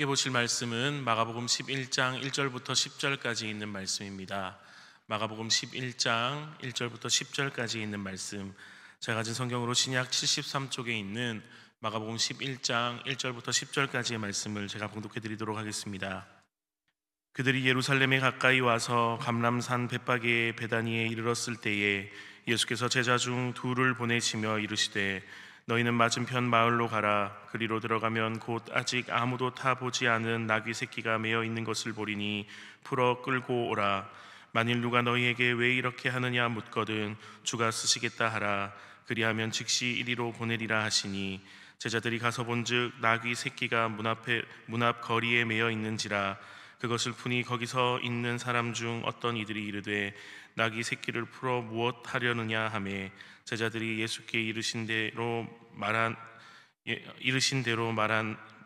함께 보실 말씀은 마가복음 11장 1절부터 10절까지 있는 말씀입니다. 마가복음 11장 1절부터 10절까지 있는 말씀, 제가 가진 성경으로 신약 73쪽에 있는 마가복음 11장 1절부터 10절까지의 말씀을 제가 봉독해 드리도록 하겠습니다. 그들이 예루살렘에 가까이 와서 감람산 벳바게의 베다니에 이르렀을 때에 예수께서 제자 중 둘을 보내시며 이르시되 너희는 맞은편 마을로 가라. 그리로 들어가면 곧 아직 아무도 타보지 않은 나귀 새끼가 매어 있는 것을 보리니 풀어 끌고 오라. 만일 누가 너희에게 왜 이렇게 하느냐 묻거든 주가 쓰시겠다 하라. 그리하면 즉시 이리로 보내리라 하시니 제자들이 가서 본즉 나귀 새끼가 문 앞 거리에 매어 있는지라. 그것을 푸니 거기서 있는 사람 중 어떤 이들이 이르되 나귀 새끼를 풀어 무엇 하려느냐 하매 제자들이 예수께 이르신 대로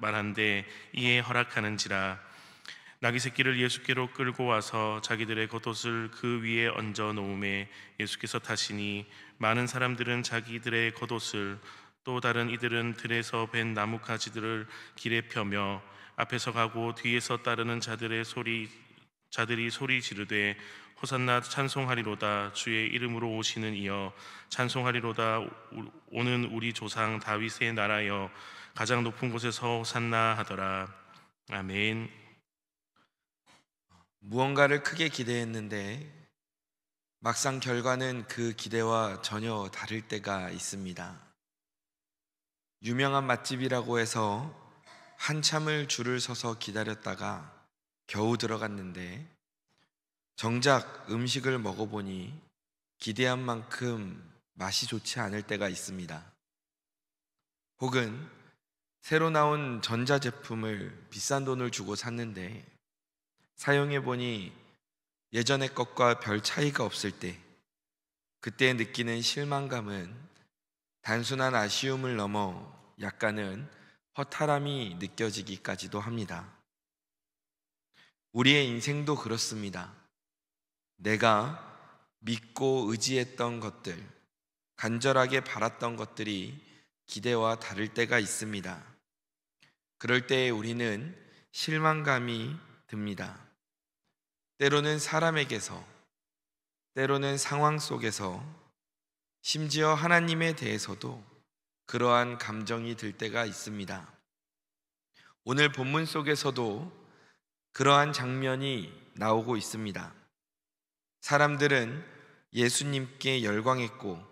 말한데 이에 허락하는지라. 나귀 새끼를 예수께로 끌고 와서 자기들의 겉옷을 그 위에 얹어 놓음에 예수께서 타시니 많은 사람들은 자기들의 겉옷을, 또 다른 이들은 들에서 벤 나뭇가지들을 길에 펴며 앞에서 가고 뒤에서 따르는 자들이 소리 지르되 호산나 찬송하리로다. 주의 이름으로 오시는 이여 찬송하리로다. 오는 우리 조상 다윗의 나라여 가장 높은 곳에서 호산나 하더라. 아멘. 무언가를 크게 기대했는데 막상 결과는 그 기대와 전혀 다를 때가 있습니다. 유명한 맛집이라고 해서 한참을 줄을 서서 기다렸다가 겨우 들어갔는데 정작 음식을 먹어보니 기대한 만큼 맛이 좋지 않을 때가 있습니다. 혹은 새로 나온 전자제품을 비싼 돈을 주고 샀는데 사용해보니 예전의 것과 별 차이가 없을 때, 그때 느끼는 실망감은 단순한 아쉬움을 넘어 약간은 허탈함이 느껴지기까지도 합니다. 우리의 인생도 그렇습니다. 내가 믿고 의지했던 것들, 간절하게 바랐던 것들이 기대와 다를 때가 있습니다. 그럴 때 우리는 실망감이 듭니다. 때로는 사람에게서, 때로는 상황 속에서, 심지어 하나님에 대해서도 그러한 감정이 들 때가 있습니다. 오늘 본문 속에서도 그러한 장면이 나오고 있습니다. 사람들은 예수님께 열광했고,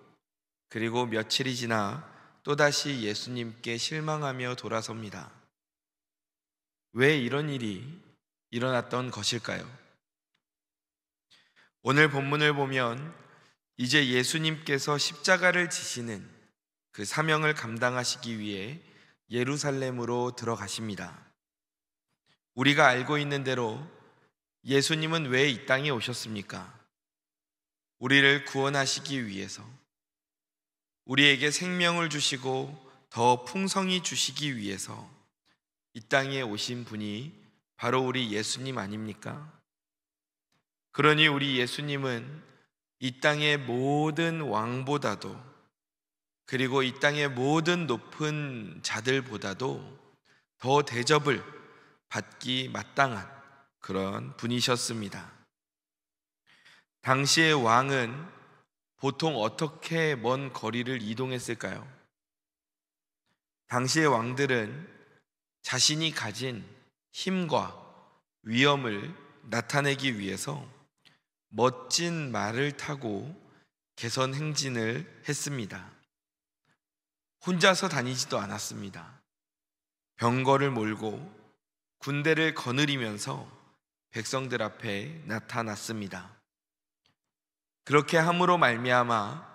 그리고 며칠이 지나 또다시 예수님께 실망하며 돌아섭니다. 왜 이런 일이 일어났던 것일까요? 오늘 본문을 보면 이제 예수님께서 십자가를 지시는 그 사명을 감당하시기 위해 예루살렘으로 들어가십니다. 우리가 알고 있는 대로 예수님은 왜 이 땅에 오셨습니까? 우리를 구원하시기 위해서, 우리에게 생명을 주시고 더 풍성히 주시기 위해서 이 땅에 오신 분이 바로 우리 예수님 아닙니까? 그러니 우리 예수님은 이 땅의 모든 왕보다도, 그리고 이 땅의 모든 높은 자들보다도 더 대접을 받기 마땅한 그런 분이셨습니다. 당시의 왕은 보통 어떻게 먼 거리를 이동했을까요? 당시의 왕들은 자신이 가진 힘과 위엄을 나타내기 위해서 멋진 말을 타고 개선 행진을 했습니다. 혼자서 다니지도 않았습니다. 병거를 몰고 군대를 거느리면서 백성들 앞에 나타났습니다. 그렇게 함으로 말미암아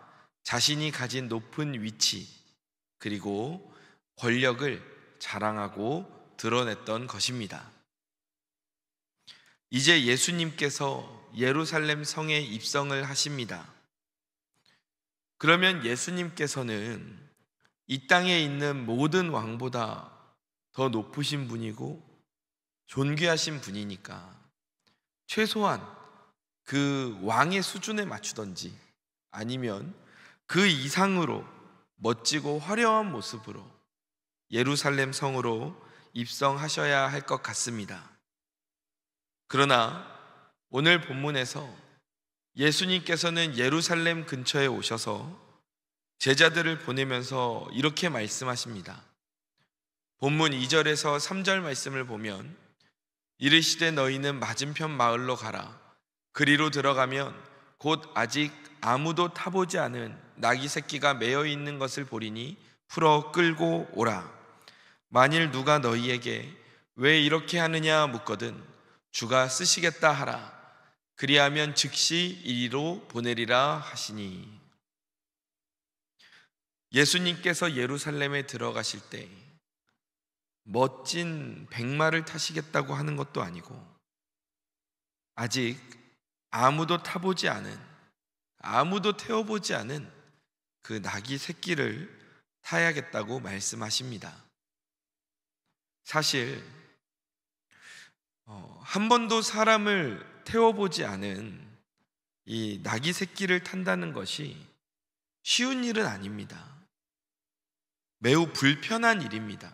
자신이 가진 높은 위치 그리고 권력을 자랑하고 드러냈던 것입니다. 이제 예수님께서 예루살렘 성에 입성을 하십니다. 그러면 예수님께서는 이 땅에 있는 모든 왕보다 더 높으신 분이고 존귀하신 분이니까 최소한 그 왕의 수준에 맞추던지 아니면 그 이상으로 멋지고 화려한 모습으로 예루살렘 성으로 입성하셔야 할 것 같습니다. 그러나 오늘 본문에서 예수님께서는 예루살렘 근처에 오셔서 제자들을 보내면서 이렇게 말씀하십니다. 본문 2절에서 3절 말씀을 보면 이르시되 너희는 맞은편 마을로 가라. 그리로 들어가면 곧 아직 아무도 타보지 않은 나귀 새끼가 매여 있는 것을 보리니 풀어 끌고 오라. 만일 누가 너희에게 왜 이렇게 하느냐 묻거든 주가 쓰시겠다 하라. 그리하면 즉시 이리로 보내리라 하시니. 예수님께서 예루살렘에 들어가실 때 멋진 백마를 타시겠다고 하는 것도 아니고 아직 아무도 타보지 않은, 아무도 태워보지 않은 그 나귀 새끼를 타야겠다고 말씀하십니다. 사실 한 번도 사람을 태워보지 않은 이 나귀 새끼를 탄다는 것이 쉬운 일은 아닙니다. 매우 불편한 일입니다.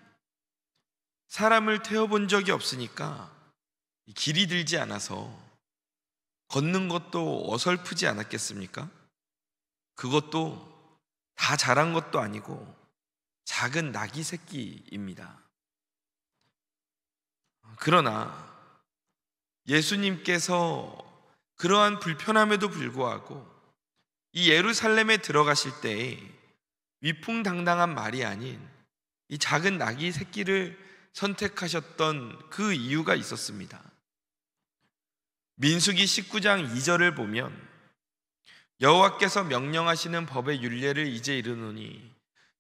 사람을 태워본 적이 없으니까 길이 들지 않아서 걷는 것도 어설프지 않았겠습니까? 그것도 다 자란 것도 아니고 작은 나귀 새끼입니다. 그러나 예수님께서 그러한 불편함에도 불구하고 이 예루살렘에 들어가실 때에 위풍당당한 말이 아닌 이 작은 나귀 새끼를 선택하셨던 그 이유가 있었습니다. 민수기 19장 2절을 보면 여호와께서 명령하시는 법의 율례를 이제 이르노니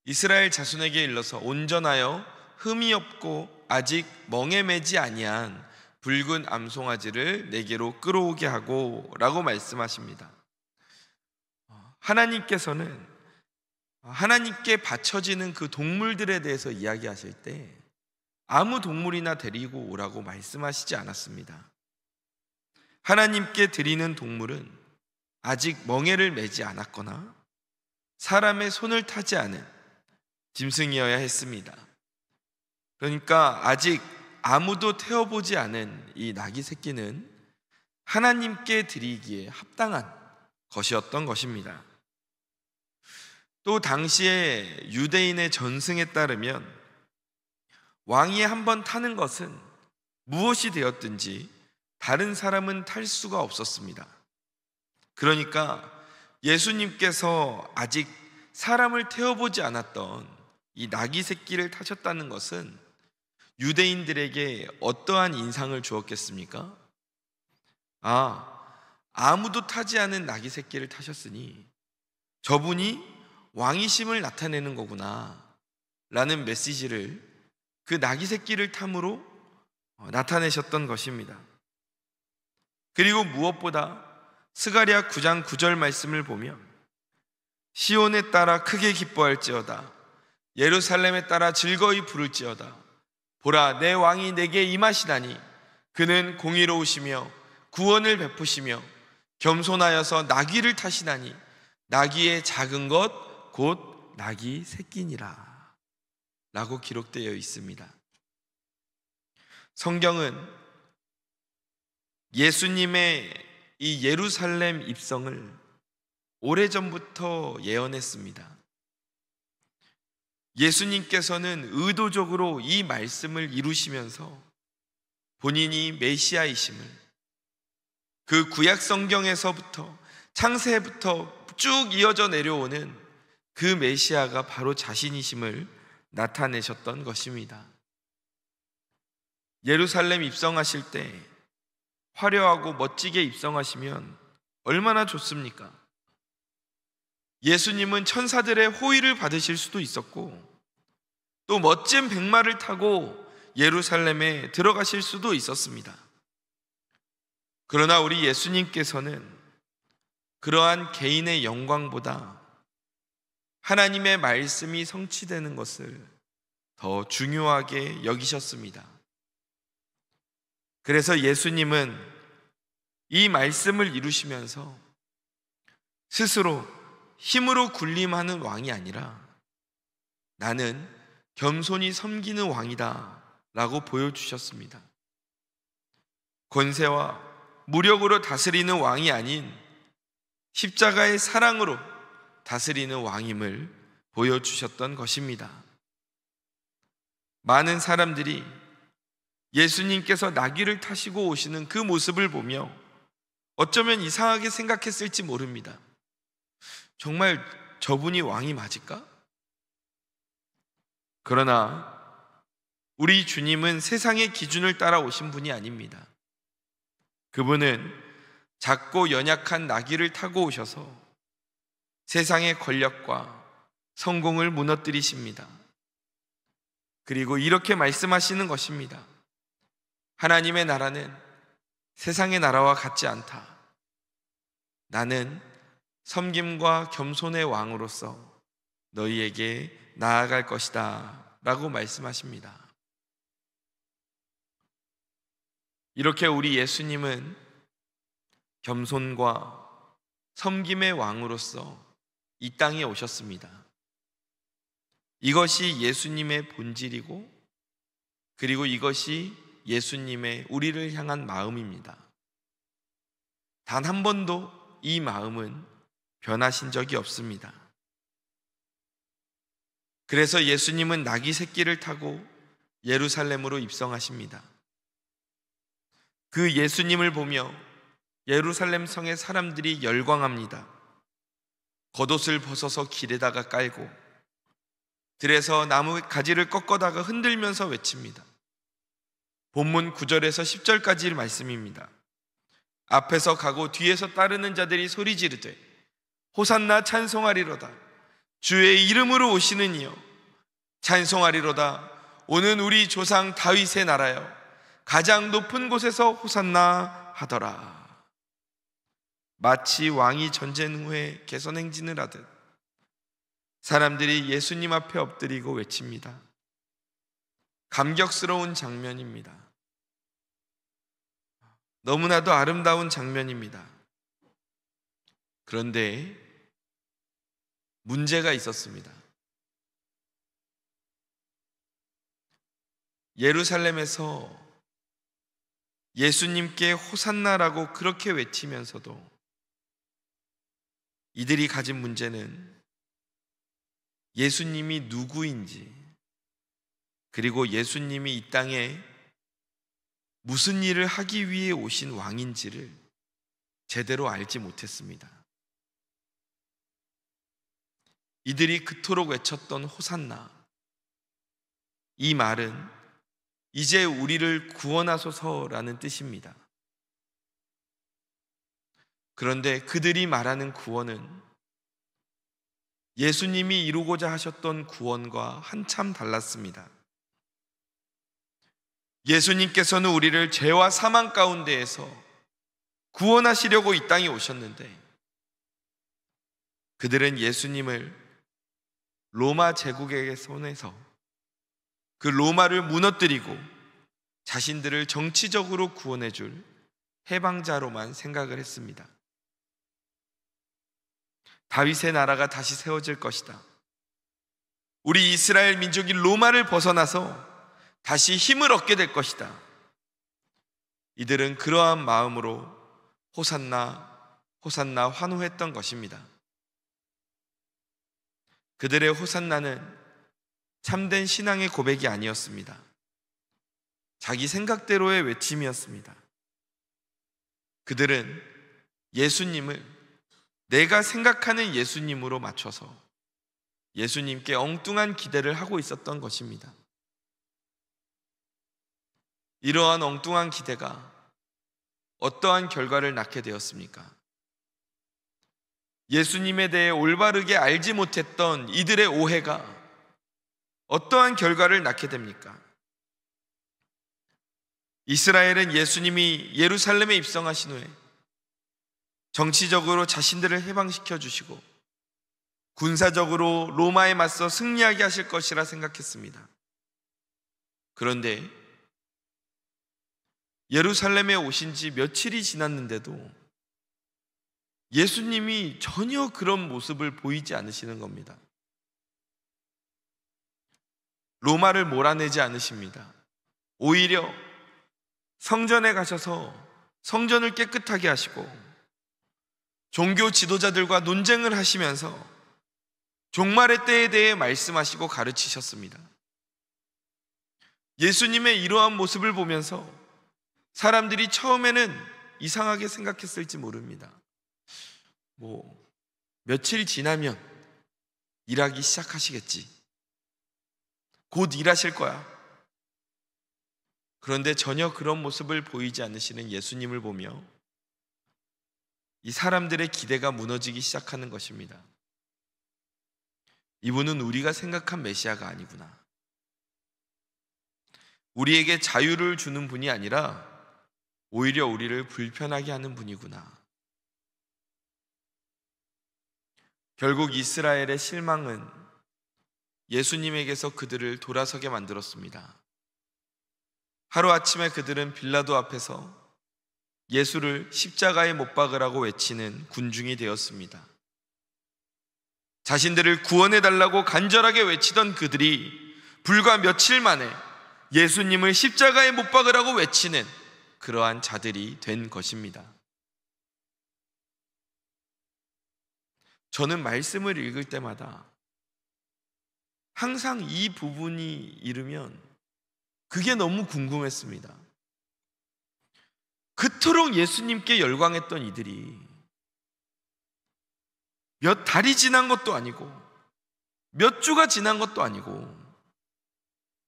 이스라엘 자손에게 일러서 온전하여 흠이 없고 아직 멍에 매지 아니한 붉은 암송아지를 내게로 끌어오게 하고 라고 말씀하십니다. 하나님께서는 하나님께 바쳐지는 그 동물들에 대해서 이야기하실 때 아무 동물이나 데리고 오라고 말씀하시지 않았습니다. 하나님께 드리는 동물은 아직 멍에를 매지 않았거나 사람의 손을 타지 않은 짐승이어야 했습니다. 그러니까 아직 아무도 태워보지 않은 이 나귀 새끼는 하나님께 드리기에 합당한 것이었던 것입니다. 또 당시에 유대인의 전승에 따르면 왕이 한번 타는 것은 무엇이 되었든지 다른 사람은 탈 수가 없었습니다. 그러니까 예수님께서 아직 사람을 태워보지 않았던 이 나귀 새끼를 타셨다는 것은 유대인들에게 어떠한 인상을 주었겠습니까? 아무도 타지 않은 나귀 새끼를 타셨으니 저분이 왕이심을 나타내는 거구나 라는 메시지를 그 나귀 새끼를 탐으로 나타내셨던 것입니다. 그리고 무엇보다 스가랴 9장 9절 말씀을 보면 시온에 따라 크게 기뻐할지어다 예루살렘에 따라 즐거이 부를지어다 보라 내 왕이 내게 임하시다니 그는 공의로우시며 구원을 베푸시며 겸손하여서 나귀를 타시나니 나귀의 작은 것 곧 나귀 새끼니라 라고 기록되어 있습니다. 성경은 예수님의 이 예루살렘 입성을 오래전부터 예언했습니다. 예수님께서는 의도적으로 이 말씀을 이루시면서 본인이 메시아이심을 그 구약 성경에서부터 창세부터 쭉 이어져 내려오는 그 메시아가 바로 자신이심을 나타내셨던 것입니다. 예루살렘 입성하실 때 화려하고 멋지게 입성하시면 얼마나 좋습니까? 예수님은 천사들의 호의를 받으실 수도 있었고 또 멋진 백마를 타고 예루살렘에 들어가실 수도 있었습니다. 그러나 우리 예수님께서는 그러한 개인의 영광보다 하나님의 말씀이 성취되는 것을 더 중요하게 여기셨습니다. 그래서 예수님은 이 말씀을 이루시면서 스스로 힘으로 군림하는 왕이 아니라 나는 겸손히 섬기는 왕이다 보여주셨습니다. 권세와 무력으로 다스리는 왕이 아닌 십자가의 사랑으로 다스리는 왕임을 보여주셨던 것입니다. 많은 사람들이 예수님께서 나귀를 타시고 오시는 그 모습을 보며 어쩌면 이상하게 생각했을지 모릅니다. 정말 저분이 왕이 맞을까? 그러나 우리 주님은 세상의 기준을 따라 오신 분이 아닙니다. 그분은 작고 연약한 나귀를 타고 오셔서 세상의 권력과 성공을 무너뜨리십니다. 그리고 이렇게 말씀하시는 것입니다. 하나님의 나라는 세상의 나라와 같지 않다. 나는 섬김과 겸손의 왕으로서 너희에게 나아갈 것이다 라고 말씀하십니다. 이렇게 우리 예수님은 겸손과 섬김의 왕으로서 이 땅에 오셨습니다. 이것이 예수님의 본질이고, 그리고 이것이 예수님의 우리를 향한 마음입니다. 단 한 번도 이 마음은 변하신 적이 없습니다. 그래서 예수님은 나귀 새끼를 타고 예루살렘으로 입성하십니다. 그 예수님을 보며 예루살렘 성의 사람들이 열광합니다. 겉옷을 벗어서 길에다가 깔고 들에서 나무 가지를 꺾어다가 흔들면서 외칩니다. 본문 9절에서 10절까지 말씀입니다. 앞에서 가고 뒤에서 따르는 자들이 소리 지르되 호산나 찬송하리로다. 주의 이름으로 오시는 이여 찬송하리로다. 오는 우리 조상 다윗의 나라여 가장 높은 곳에서 호산나 하더라. 마치 왕이 전쟁 후에 개선행진을 하듯 사람들이 예수님 앞에 엎드리고 외칩니다. 감격스러운 장면입니다. 너무나도 아름다운 장면입니다. 그런데 문제가 있었습니다. 예루살렘에서 예수님께 호산나라고 그렇게 외치면서도 이들이 가진 문제는 예수님이 누구인지, 그리고 예수님이 이 땅에 무슨 일을 하기 위해 오신 왕인지를 제대로 알지 못했습니다. 이들이 그토록 외쳤던 호산나, 이 말은 이제 우리를 구원하소서라는 뜻입니다. 그런데 그들이 말하는 구원은 예수님이 이루고자 하셨던 구원과 한참 달랐습니다. 예수님께서는 우리를 죄와 사망 가운데에서 구원하시려고 이 땅에 오셨는데 그들은 예수님을 로마 제국의 손에서 그 로마를 무너뜨리고 자신들을 정치적으로 구원해 줄 해방자로만 생각을 했습니다. 다윗의 나라가 다시 세워질 것이다. 우리 이스라엘 민족이 로마를 벗어나서 다시 힘을 얻게 될 것이다. 이들은 그러한 마음으로 호산나, 호산나 환호했던 것입니다. 그들의 호산나는 참된 신앙의 고백이 아니었습니다. 자기 생각대로의 외침이었습니다. 그들은 예수님을 내가 생각하는 예수님으로 맞춰서 예수님께 엉뚱한 기대를 하고 있었던 것입니다. 이러한 엉뚱한 기대가 어떠한 결과를 낳게 되었습니까? 예수님에 대해 올바르게 알지 못했던 이들의 오해가 어떠한 결과를 낳게 됩니까? 이스라엘은 예수님이 예루살렘에 입성하신 후에 정치적으로 자신들을 해방시켜 주시고 군사적으로 로마에 맞서 승리하게 하실 것이라 생각했습니다. 그런데 예루살렘에 오신 지 며칠이 지났는데도 예수님이 전혀 그런 모습을 보이지 않으시는 겁니다. 로마를 몰아내지 않으십니다. 오히려 성전에 가셔서 성전을 깨끗하게 하시고 종교 지도자들과 논쟁을 하시면서 종말의 때에 대해 말씀하시고 가르치셨습니다. 예수님의 이러한 모습을 보면서 사람들이 처음에는 이상하게 생각했을지 모릅니다. 며칠 지나면 일하기 시작하시겠지. 곧 일하실 거야. 그런데 전혀 그런 모습을 보이지 않으시는 예수님을 보며 이 사람들의 기대가 무너지기 시작하는 것입니다. 이분은 우리가 생각한 메시아가 아니구나. 우리에게 자유를 주는 분이 아니라 오히려 우리를 불편하게 하는 분이구나. 결국 이스라엘의 실망은 예수님에게서 그들을 돌아서게 만들었습니다. 하루아침에 그들은 빌라도 앞에서 예수를 십자가에 못 박으라고 외치는 군중이 되었습니다. 자신들을 구원해달라고 간절하게 외치던 그들이 불과 며칠 만에 예수님을 십자가에 못 박으라고 외치는 그러한 자들이 된 것입니다. 저는 말씀을 읽을 때마다 항상 이 부분이 이르면 그게 너무 궁금했습니다. 그토록 예수님께 열광했던 이들이 몇 달이 지난 것도 아니고 몇 주가 지난 것도 아니고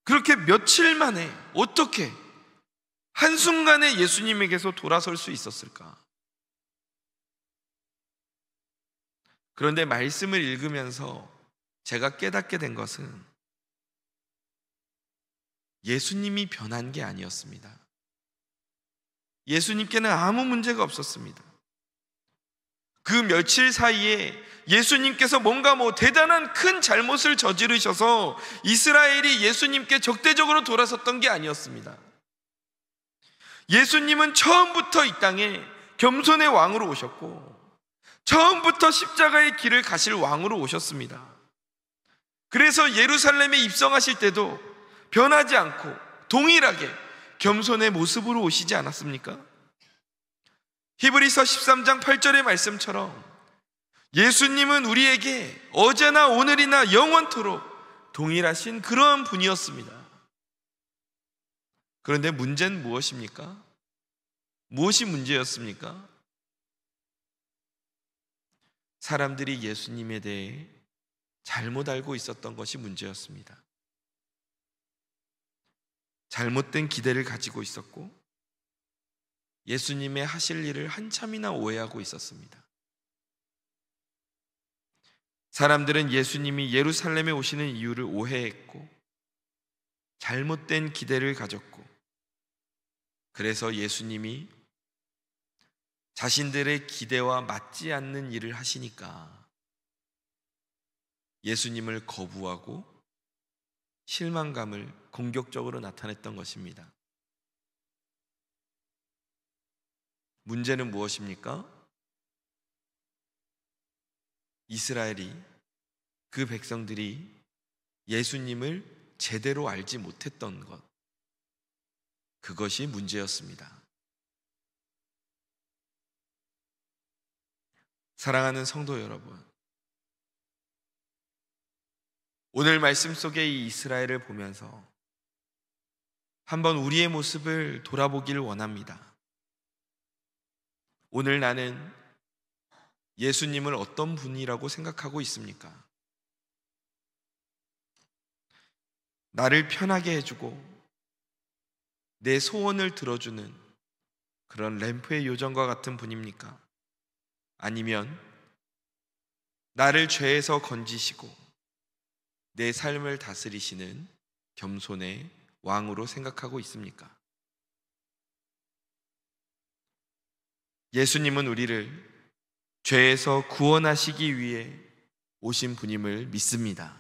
그렇게 며칠 만에 어떻게 한순간에 예수님에게서 돌아설 수 있었을까? 그런데 말씀을 읽으면서 제가 깨닫게 된 것은 예수님이 변한 게 아니었습니다. 예수님께는 아무 문제가 없었습니다. 그 며칠 사이에 예수님께서 뭔가 대단한 큰 잘못을 저지르셔서 이스라엘이 예수님께 적대적으로 돌아섰던 게 아니었습니다. 예수님은 처음부터 이 땅에 겸손의 왕으로 오셨고 처음부터 십자가의 길을 가실 왕으로 오셨습니다. 그래서 예루살렘에 입성하실 때도 변하지 않고 동일하게 겸손의 모습으로 오시지 않았습니까? 히브리서 13장 8절의 말씀처럼 예수님은 우리에게 어제나 오늘이나 영원토록 동일하신 그러한 분이었습니다. 그런데 문제는 무엇입니까? 무엇이 문제였습니까? 사람들이 예수님에 대해 잘못 알고 있었던 것이 문제였습니다. 잘못된 기대를 가지고 있었고 예수님의 하실 일을 한참이나 오해하고 있었습니다. 사람들은 예수님이 예루살렘에 오시는 이유를 오해했고 잘못된 기대를 가졌고 그래서 예수님이 자신들의 기대와 맞지 않는 일을 하시니까 예수님을 거부하고 실망감을 공격적으로 나타냈던 것입니다. 문제는 무엇입니까? 이스라엘이, 그 백성들이 예수님을 제대로 알지 못했던 것, 그것이 문제였습니다. 사랑하는 성도 여러분, 오늘 말씀 속에 이 이스라엘을 보면서 한번 우리의 모습을 돌아보길 원합니다. 오늘 나는 예수님을 어떤 분이라고 생각하고 있습니까? 나를 편하게 해주고 내 소원을 들어주는 그런 램프의 요정과 같은 분입니까? 아니면 나를 죄에서 건지시고 내 삶을 다스리시는 겸손의 왕으로 생각하고 있습니까? 예수님은 우리를 죄에서 구원하시기 위해 오신 분임을 믿습니다.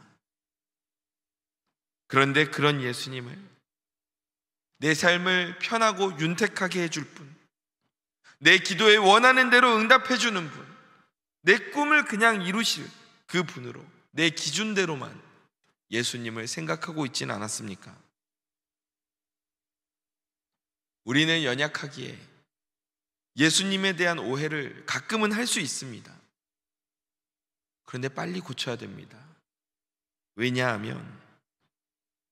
그런데 그런 예수님을 내 삶을 편하고 윤택하게 해줄 분, 내 기도에 원하는 대로 응답해 주는 분, 내 꿈을 그냥 이루실 그 분으로 내 기준대로만 예수님을 생각하고 있지는 않았습니까? 우리는 연약하기에 예수님에 대한 오해를 가끔은 할 수 있습니다. 그런데 빨리 고쳐야 됩니다. 왜냐하면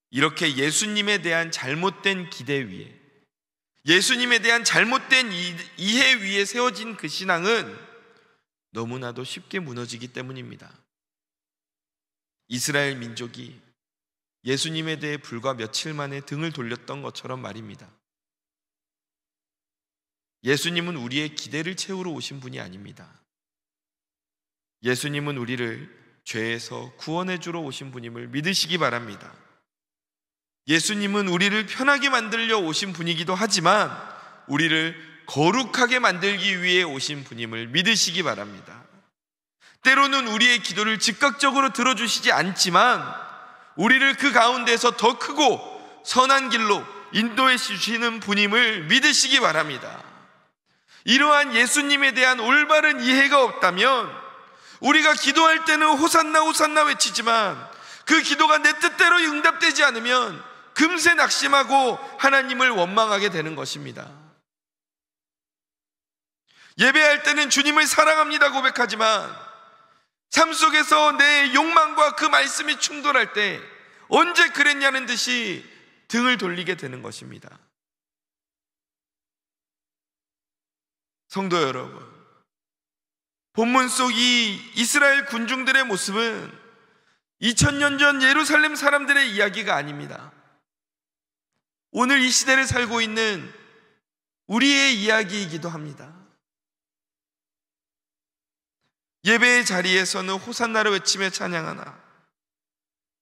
이렇게 예수님에 대한 잘못된 기대 위에, 예수님에 대한 잘못된 이해 위에 세워진 그 신앙은 너무나도 쉽게 무너지기 때문입니다. 이스라엘 민족이 예수님에 대해 불과 며칠 만에 등을 돌렸던 것처럼 말입니다. 예수님은 우리의 기대를 채우러 오신 분이 아닙니다. 예수님은 우리를 죄에서 구원해 주러 오신 분임을 믿으시기 바랍니다. 예수님은 우리를 편하게 만들려 오신 분이기도 하지만 우리를 거룩하게 만들기 위해 오신 분임을 믿으시기 바랍니다. 때로는 우리의 기도를 즉각적으로 들어주시지 않지만 우리를 그 가운데서 더 크고 선한 길로 인도해 주시는 분임을 믿으시기 바랍니다. 이러한 예수님에 대한 올바른 이해가 없다면 우리가 기도할 때는 호산나 호산나 외치지만 그 기도가 내 뜻대로 응답되지 않으면 금세 낙심하고 하나님을 원망하게 되는 것입니다. 예배할 때는 주님을 사랑합니다 고백하지만 삶 속에서 내 욕망과 그 말씀이 충돌할 때 언제 그랬냐는 듯이 등을 돌리게 되는 것입니다. 성도 여러분, 본문 속 이 이스라엘 군중들의 모습은 2000년 전 예루살렘 사람들의 이야기가 아닙니다. 오늘 이 시대를 살고 있는 우리의 이야기이기도 합니다. 예배의 자리에서는 호산나를 외치며 찬양하나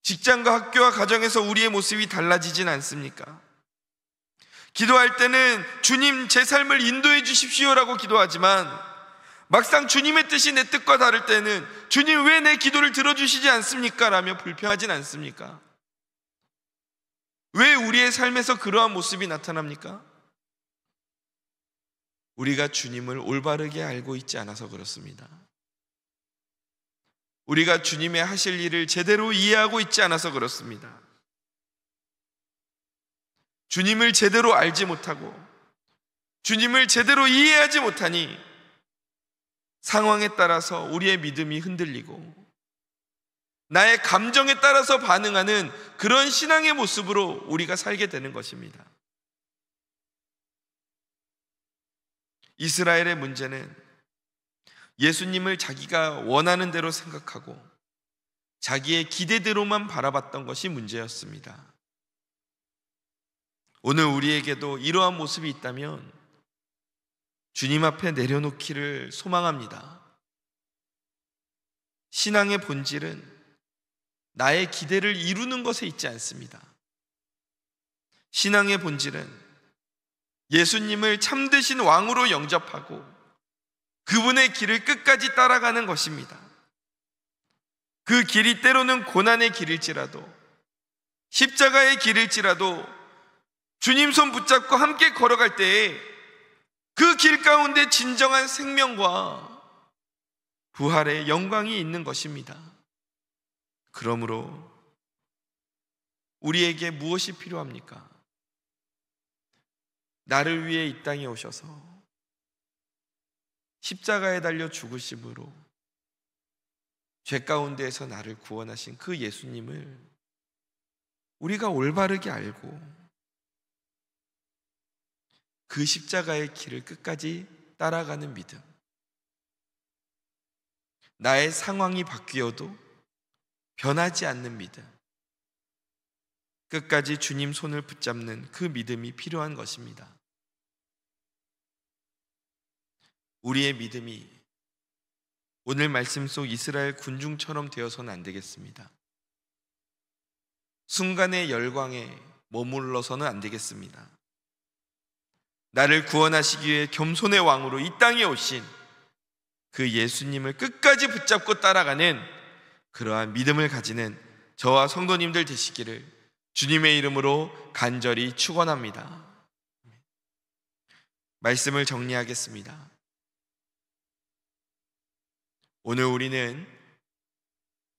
직장과 학교와 가정에서 우리의 모습이 달라지진 않습니까? 기도할 때는 주님 제 삶을 인도해 주십시오라고 기도하지만 막상 주님의 뜻이 내 뜻과 다를 때는 주님 왜 내 기도를 들어주시지 않습니까? 라며 불평하진 않습니까? 왜 우리의 삶에서 그러한 모습이 나타납니까? 우리가 주님을 올바르게 알고 있지 않아서 그렇습니다. 우리가 주님의 하실 일을 제대로 이해하고 있지 않아서 그렇습니다. 주님을 제대로 알지 못하고 주님을 제대로 이해하지 못하니 상황에 따라서 우리의 믿음이 흔들리고 나의 감정에 따라서 반응하는 그런 신앙의 모습으로 우리가 살게 되는 것입니다. 이스라엘의 문제는 예수님을 자기가 원하는 대로 생각하고 자기의 기대대로만 바라봤던 것이 문제였습니다. 오늘 우리에게도 이러한 모습이 있다면 주님 앞에 내려놓기를 소망합니다. 신앙의 본질은 나의 기대를 이루는 것에 있지 않습니다. 신앙의 본질은 예수님을 참되신 왕으로 영접하고 그분의 길을 끝까지 따라가는 것입니다. 그 길이 때로는 고난의 길일지라도 십자가의 길일지라도 주님 손 붙잡고 함께 걸어갈 때에 그 길 가운데 진정한 생명과 부활의 영광이 있는 것입니다. 그러므로 우리에게 무엇이 필요합니까? 나를 위해 이 땅에 오셔서 십자가에 달려 죽으심으로 죄 가운데에서 나를 구원하신 그 예수님을 우리가 올바르게 알고 그 십자가의 길을 끝까지 따라가는 믿음, 나의 상황이 바뀌어도 변하지 않는 믿음, 끝까지 주님 손을 붙잡는 그 믿음이 필요한 것입니다. 우리의 믿음이 오늘 말씀 속 이스라엘 군중처럼 되어서는 안 되겠습니다. 순간의 열광에 머물러서는 안 되겠습니다. 나를 구원하시기 위해 겸손의 왕으로 이 땅에 오신 그 예수님을 끝까지 붙잡고 따라가는 그러한 믿음을 가지는 저와 성도님들 되시기를 주님의 이름으로 간절히 축원합니다. 말씀을 정리하겠습니다. 오늘 우리는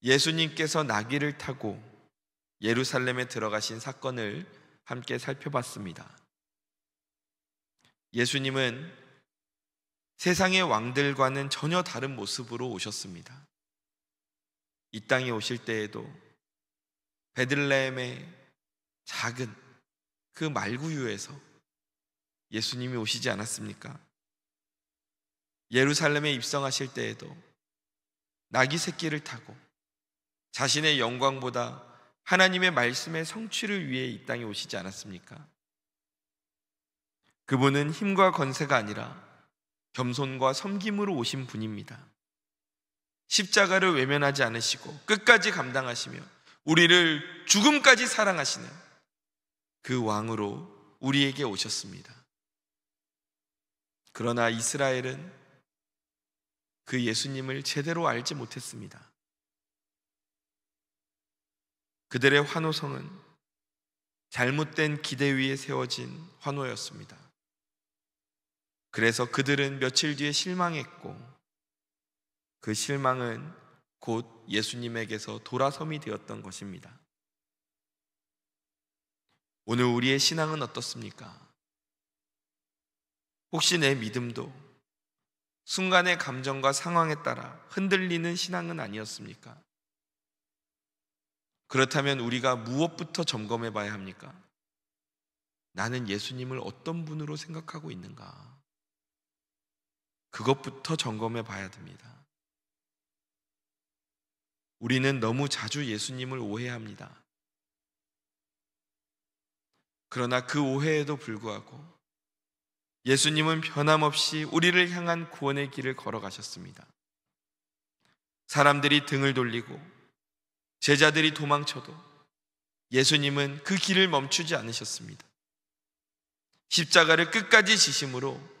예수님께서 나귀를 타고 예루살렘에 들어가신 사건을 함께 살펴봤습니다. 예수님은 세상의 왕들과는 전혀 다른 모습으로 오셨습니다. 이 땅에 오실 때에도 베들레헴의 작은 그 말구유에서 예수님이 오시지 않았습니까? 예루살렘에 입성하실 때에도 나귀 새끼를 타고 자신의 영광보다 하나님의 말씀의 성취를 위해 이 땅에 오시지 않았습니까? 그분은 힘과 권세가 아니라 겸손과 섬김으로 오신 분입니다. 십자가를 외면하지 않으시고 끝까지 감당하시며 우리를 죽음까지 사랑하시는 그 왕으로 우리에게 오셨습니다. 그러나 이스라엘은 그 예수님을 제대로 알지 못했습니다. 그들의 환호성은 잘못된 기대 위에 세워진 환호였습니다. 그래서 그들은 며칠 뒤에 실망했고 그 실망은 곧 예수님에게서 돌아섬이 되었던 것입니다. 오늘 우리의 신앙은 어떻습니까? 혹시 내 믿음도 순간의 감정과 상황에 따라 흔들리는 신앙은 아니었습니까? 그렇다면 우리가 무엇부터 점검해 봐야 합니까? 나는 예수님을 어떤 분으로 생각하고 있는가? 그것부터 점검해 봐야 됩니다. 우리는 너무 자주 예수님을 오해합니다. 그러나 그 오해에도 불구하고 예수님은 변함없이 우리를 향한 구원의 길을 걸어가셨습니다. 사람들이 등을 돌리고 제자들이 도망쳐도 예수님은 그 길을 멈추지 않으셨습니다. 십자가를 끝까지 지심으로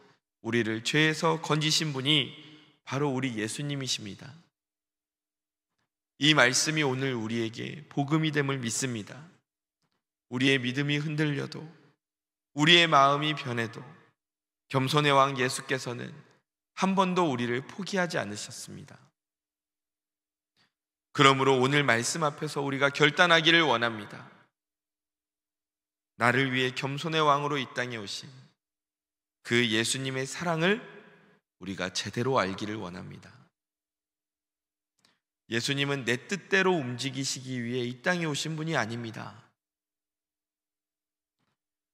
우리를 죄에서 건지신 분이 바로 우리 예수님이십니다. 이 말씀이 오늘 우리에게 복음이 됨을 믿습니다. 우리의 믿음이 흔들려도 우리의 마음이 변해도 겸손의 왕 예수께서는 한 번도 우리를 포기하지 않으셨습니다. 그러므로 오늘 말씀 앞에서 우리가 결단하기를 원합니다. 나를 위해 겸손의 왕으로 이 땅에 오신 그 예수님의 사랑을 우리가 제대로 알기를 원합니다. 예수님은 내 뜻대로 움직이시기 위해 이 땅에 오신 분이 아닙니다.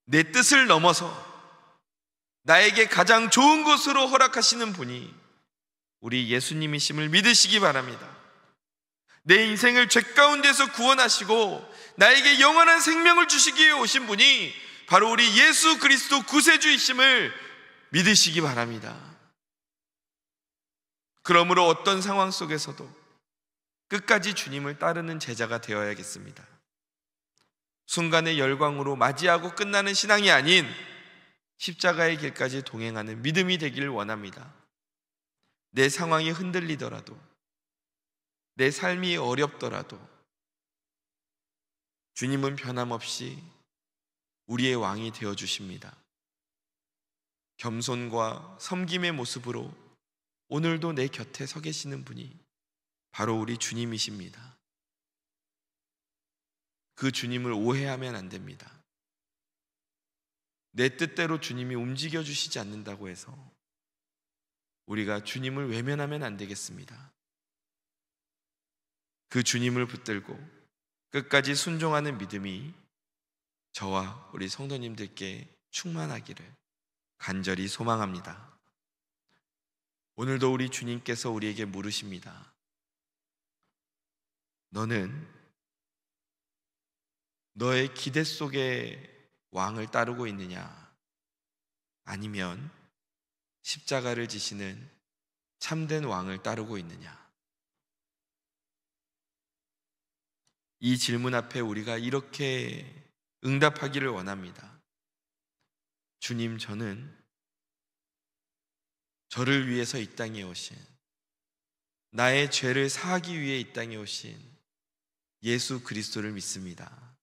내 뜻을 넘어서 나에게 가장 좋은 곳으로 허락하시는 분이 우리 예수님이심을 믿으시기 바랍니다. 내 인생을 죄 가운데서 구원하시고 나에게 영원한 생명을 주시기 위해 오신 분이 바로 우리 예수 그리스도 구세주이심을 믿으시기 바랍니다. 그러므로 어떤 상황 속에서도 끝까지 주님을 따르는 제자가 되어야겠습니다. 순간의 열광으로 맞이하고 끝나는 신앙이 아닌 십자가의 길까지 동행하는 믿음이 되기를 원합니다. 내 상황이 흔들리더라도, 내 삶이 어렵더라도 주님은 변함없이 우리의 왕이 되어주십니다. 겸손과 섬김의 모습으로 오늘도 내 곁에 서 계시는 분이 바로 우리 주님이십니다. 그 주님을 오해하면 안 됩니다. 내 뜻대로 주님이 움직여 주시지 않는다고 해서 우리가 주님을 외면하면 안 되겠습니다. 그 주님을 붙들고 끝까지 순종하는 믿음이 저와 우리 성도님들께 충만하기를 간절히 소망합니다. 오늘도 우리 주님께서 우리에게 물으십니다. 너는 너의 기대 속의 왕을 따르고 있느냐? 아니면 십자가를 지시는 참된 왕을 따르고 있느냐? 이 질문 앞에 우리가 이렇게 응답하기를 원합니다. 주님, 저는 저를 위해서 이 땅에 오신, 나의 죄를 사하기 위해 이 땅에 오신 예수 그리스도를 믿습니다.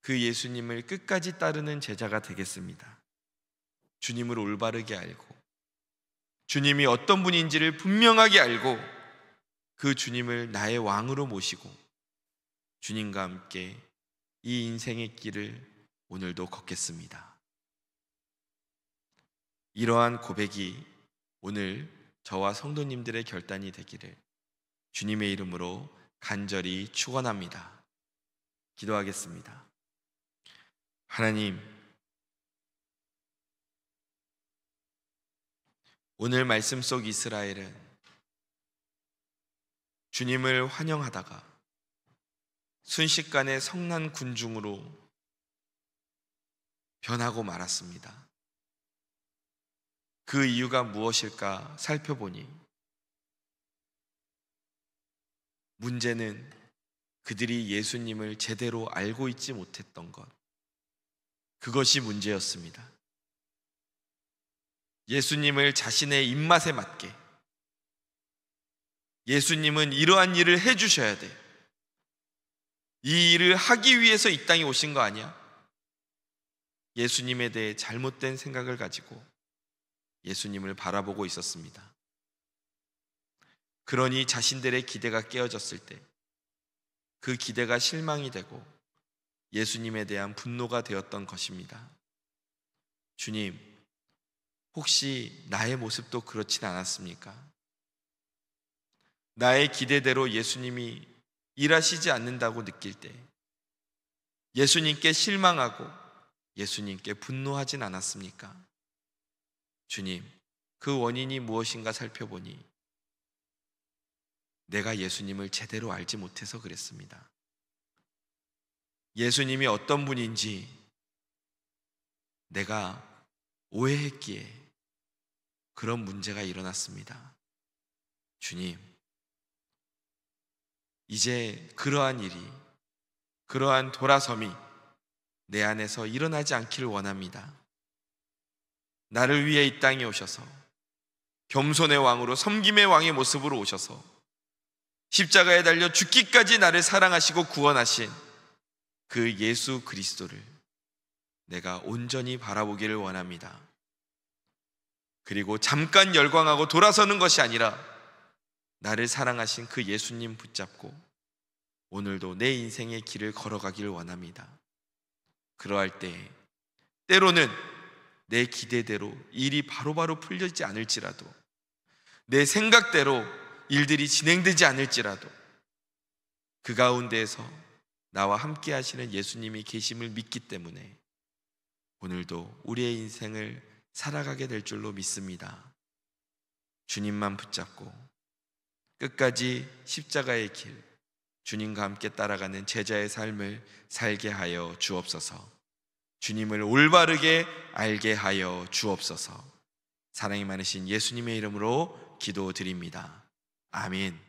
그 예수님을 끝까지 따르는 제자가 되겠습니다. 주님을 올바르게 알고 주님이 어떤 분인지를 분명하게 알고 그 주님을 나의 왕으로 모시고 주님과 함께 이 인생의 길을 오늘도 걷겠습니다. 이러한 고백이 오늘 저와 성도님들의 결단이 되기를 주님의 이름으로 간절히 축원합니다. 기도하겠습니다. 하나님, 오늘 말씀 속 이스라엘은 주님을 환영하다가 순식간에 성난 군중으로 변하고 말았습니다. 그 이유가 무엇일까 살펴보니 문제는 그들이 예수님을 제대로 알고 있지 못했던 것, 그것이 문제였습니다. 예수님을 자신의 입맛에 맞게, 예수님은 이러한 일을 해주셔야 돼, 이 일을 하기 위해서 이 땅에 오신 거 아니야? 예수님에 대해 잘못된 생각을 가지고 예수님을 바라보고 있었습니다. 그러니 자신들의 기대가 깨어졌을 때 그 기대가 실망이 되고 예수님에 대한 분노가 되었던 것입니다. 주님, 혹시 나의 모습도 그렇진 않았습니까? 나의 기대대로 예수님이 일하시지 않는다고 느낄 때 예수님께 실망하고 예수님께 분노하진 않았습니까? 주님, 그 원인이 무엇인가 살펴보니 내가 예수님을 제대로 알지 못해서 그랬습니다. 예수님이 어떤 분인지 내가 오해했기에 그런 문제가 일어났습니다. 주님, 이제 그러한 일이, 그러한 돌아섬이 내 안에서 일어나지 않기를 원합니다. 나를 위해 이 땅에 오셔서 겸손의 왕으로, 섬김의 왕의 모습으로 오셔서 십자가에 달려 죽기까지 나를 사랑하시고 구원하신 그 예수 그리스도를 내가 온전히 바라보기를 원합니다. 그리고 잠깐 열광하고 돌아서는 것이 아니라 나를 사랑하신 그 예수님 붙잡고 오늘도 내 인생의 길을 걸어가기를 원합니다. 그러할 때 때로는 내 기대대로 일이 바로바로 풀리지 않을지라도, 내 생각대로 일들이 진행되지 않을지라도 그 가운데에서 나와 함께 하시는 예수님이 계심을 믿기 때문에 오늘도 우리의 인생을 살아가게 될 줄로 믿습니다. 주님만 붙잡고 끝까지 십자가의 길, 주님과 함께 따라가는 제자의 삶을 살게 하여 주옵소서. 주님을 올바르게 알게 하여 주옵소서. 사랑이 많으신 예수님의 이름으로 기도드립니다. 아멘.